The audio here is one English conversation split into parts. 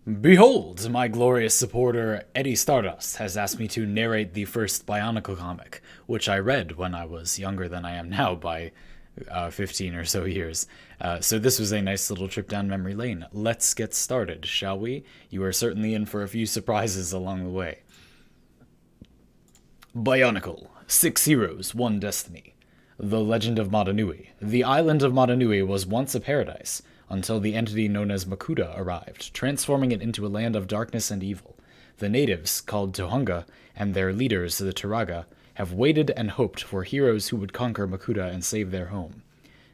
Behold, my glorious supporter Eddie Stardust has asked me to narrate the first Bionicle comic, which I read when I was younger than I am now by 15 or so years. So this was a nice little trip down memory lane. Let's get started, shall we? You are certainly in for a few surprises along the way. Bionicle, 6 heroes, 1 destiny. The Legend of Madanui. The island of Madanui was once a paradise, until the entity known as Makuta arrived, transforming it into a land of darkness and evil. The natives, called Tohunga, and their leaders, the Turaga, have waited and hoped for heroes who would conquer Makuta and save their home.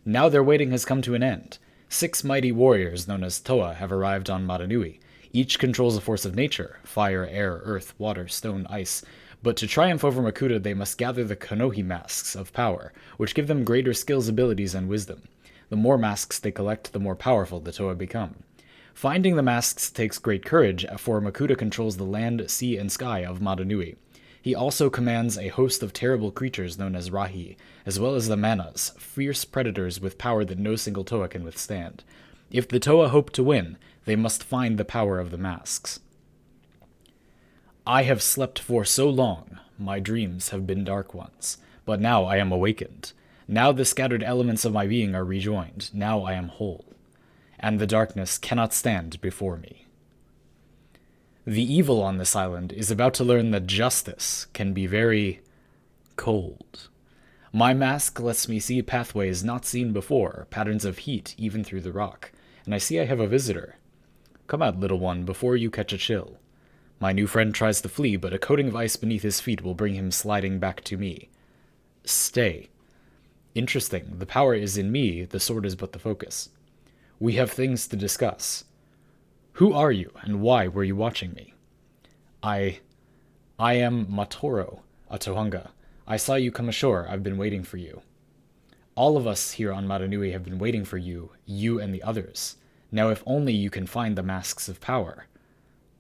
Now their waiting has come to an end. 6 mighty warriors known as Toa have arrived on Madanui. Each controls a force of nature: fire, air, earth, water, stone, ice. But to triumph over Makuta, they must gather the Kanohi masks of power, which give them greater skills, abilities, and wisdom. The more masks they collect, the more powerful the Toa become. Finding the masks takes great courage, for Makuta controls the land, sea, and sky of Madanui. He also commands a host of terrible creatures known as Rahi, as well as the Manas, fierce predators with power that no single Toa can withstand. If the Toa hope to win, they must find the power of the masks. I have slept for so long, my dreams have been dark ones, but now I am awakened. Now the scattered elements of my being are rejoined, now I am whole, and the darkness cannot stand before me. The evil on this island is about to learn that justice can be very cold. My mask lets me see pathways not seen before, patterns of heat even through the rock, and I see I have a visitor. Come out, little one, before you catch a chill. My new friend tries to flee, but a coating of ice beneath his feet will bring him sliding back to me. Stay. Interesting, the power is in me, the sword is but the focus. We have things to discuss. Who are you, and why were you watching me? I am Matoro, a Tohunga. I saw you come ashore, I've been waiting for you. All of us here on Madanui have been waiting for you, you and the others. Now if only you can find the masks of power.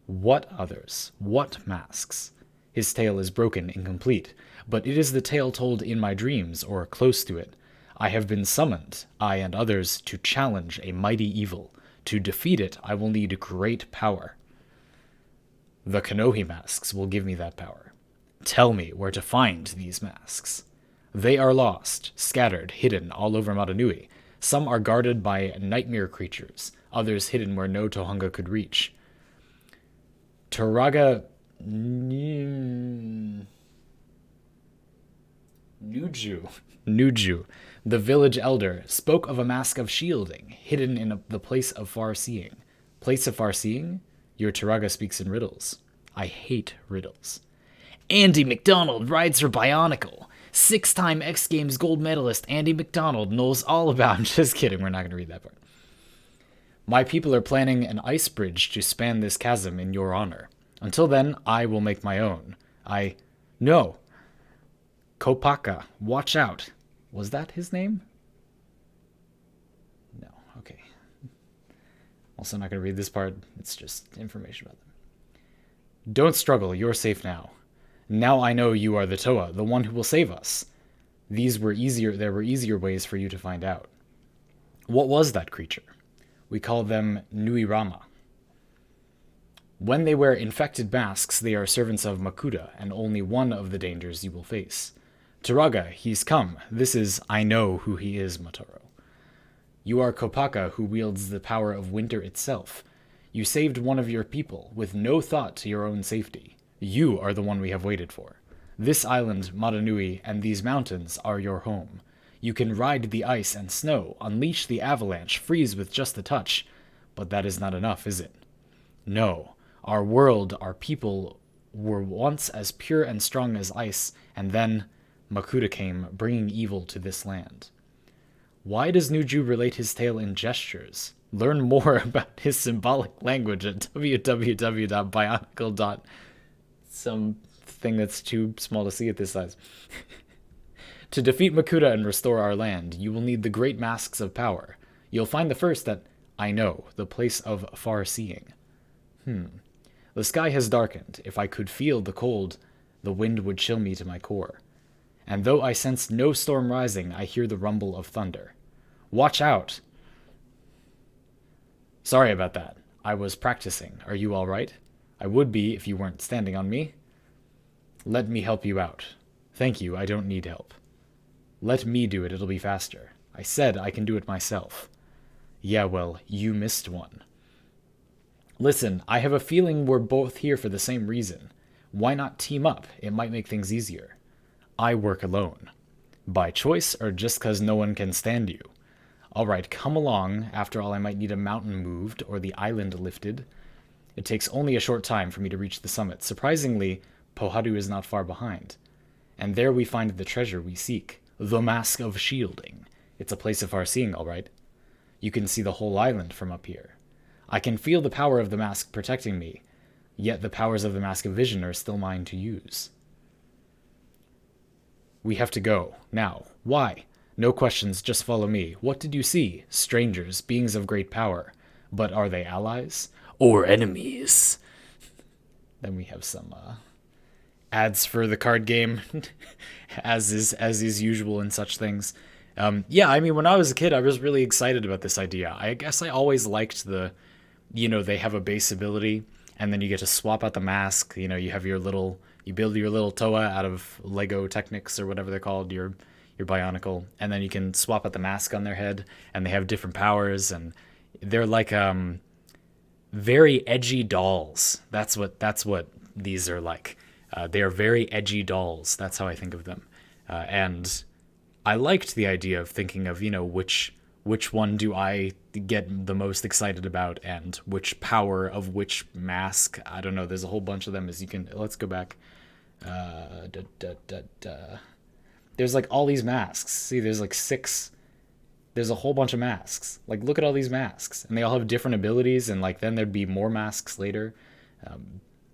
What others? What masks? His tale is broken, incomplete, but it is the tale told in my dreams, or close to it. I have been summoned, I and others, to challenge a mighty evil. To defeat it, I will need great power. The Kanohi masks will give me that power. Tell me where to find these masks. They are lost, scattered, hidden all over Madanui. Some are guarded by nightmare creatures, others hidden where no Tohunga could reach. Turaga Nuju, the village elder, spoke of a mask of shielding, hidden in the place of far seeing. Place of far seeing? Your Turaga speaks in riddles. I hate riddles. Andy McDonald rides for Bionicle. 6-time X Games gold medalist Andy McDonald knows all about... Just kidding, we're not going to read that part. My people are planning an ice bridge to span this chasm in your honor. Until then, I will make my own. No. Kopaka, watch out. Was that his name? No, okay. Also not going to read this part. It's just information about them. Don't struggle, you're safe now. Now I know you are the Toa, the one who will save us. There were easier ways for you to find out. What was that creature? We call them Nuirama. When they wear infected masks, they are servants of Makuta, and only one of the dangers you will face. Turaga, he's come. This is I know who he is, Matoro. You are Kopaka, who wields the power of winter itself. You saved one of your people, with no thought to your own safety. You are the one we have waited for. This island, Madanui, and these mountains are your home. You can ride the ice and snow, unleash the avalanche, freeze with just a touch. But that is not enough, is it? No. Our world, our people, were once as pure and strong as ice, and then Makuta came, bringing evil to this land. Why does Nuju relate his tale in gestures? Learn more about his symbolic language at www.bionicle. Something that's too small to see at this size. To defeat Makuta and restore our land, you will need the great masks of power. You'll find the first at I know, the place of far seeing. The sky has darkened. If I could feel the cold, the wind would chill me to my core. And though I sense no storm rising, I hear the rumble of thunder. Watch out! Sorry about that. I was practicing. Are you all right? I would be if you weren't standing on me. Let me help you out. Thank you, I don't need help. Let me do it, it'll be faster. I said I can do it myself. Yeah, well, you missed one. Listen, I have a feeling we're both here for the same reason. Why not team up? It might make things easier. I work alone. By choice or just 'cause no one can stand you? Alright, come along. After all, I might need a mountain moved or the island lifted. It takes only a short time for me to reach the summit. Surprisingly, Pohadu is not far behind. And there we find the treasure we seek. The Mask of Shielding. It's a place of far seeing, all right. You can see the whole island from up here. I can feel the power of the mask protecting me, yet the powers of the Mask of Vision are still mine to use. We have to go, now. Why? No questions, just follow me. What did you see? Strangers, beings of great power. But are they allies? Or enemies? Then we have some ads for the card game, as is usual in such things. Yeah, I mean, when I was a kid, I was really excited about this idea. I guess I always liked they have a base ability, and then you get to swap out the mask. You have you build your little Toa out of Lego Technics or whatever they're called, your Bionicle, and then you can swap out the mask on their head, and they have different powers, and they're like very edgy dolls. That's what these are like. They are very edgy dolls. That's how I think of them. And I liked the idea of thinking of, which one do I get the most excited about, and which power of which mask. I don't know. There's a whole bunch of them. Let's go back. There's like all these masks. See, there's like 6. There's a whole bunch of masks. Like, look at all these masks, and they all have different abilities. And like, then there'd be more masks later.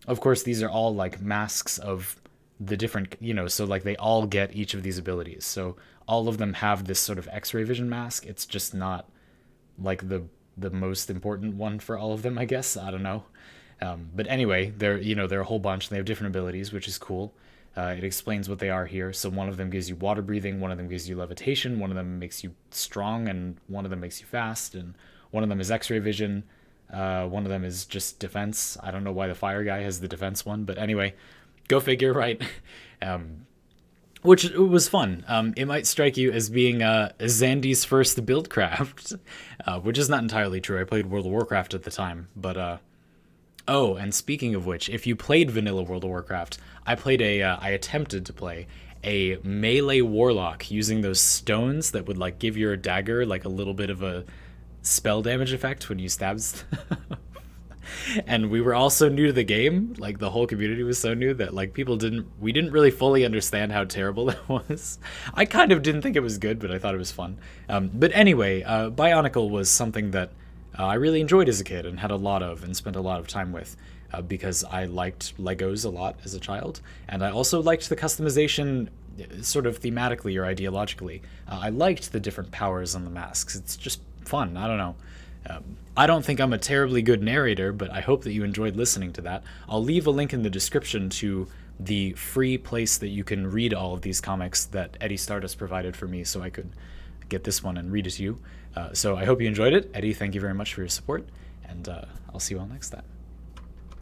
Of course, these are all like masks of the different, so like they all get each of these abilities. So all of them have this sort of X-ray vision mask. It's just not like the most important one for all of them, I guess. I don't know. But anyway, they're a whole bunch, and they have different abilities, which is cool. It explains what they are here. So one of them gives you water breathing, one of them gives you levitation, one of them makes you strong, and one of them makes you fast, and one of them is X-ray vision. One of them is just defense. I don't know why the fire guy has the defense one, but anyway, go figure, right? Which was fun. It might strike you as being Zandy's first buildcraft, which is not entirely true. I played World of Warcraft at the time, but oh, and speaking of which, if you played vanilla World of Warcraft, I attempted to play a melee warlock using those stones that would like give your dagger like a little bit of a spell damage effect when you stab stuff. And we were all so new to the game, like the whole community was so new that like we didn't really fully understand how terrible that was. I kind of didn't think it was good, but I thought it was fun. But anyway, Bionicle was something that I really enjoyed as a kid and had a lot of and spent a lot of time with because I liked Legos a lot as a child. And I also liked the customization sort of thematically or ideologically. I liked the different powers on the masks. It's just fun. I don't know. I don't think I'm a terribly good narrator, but I hope that you enjoyed listening to that. I'll leave a link in the description to the free place that you can read all of these comics that Eddie Stardust provided for me so I could get this one and read it to you. So I hope you enjoyed it. Eddie, thank you very much for your support, and I'll see you all next time.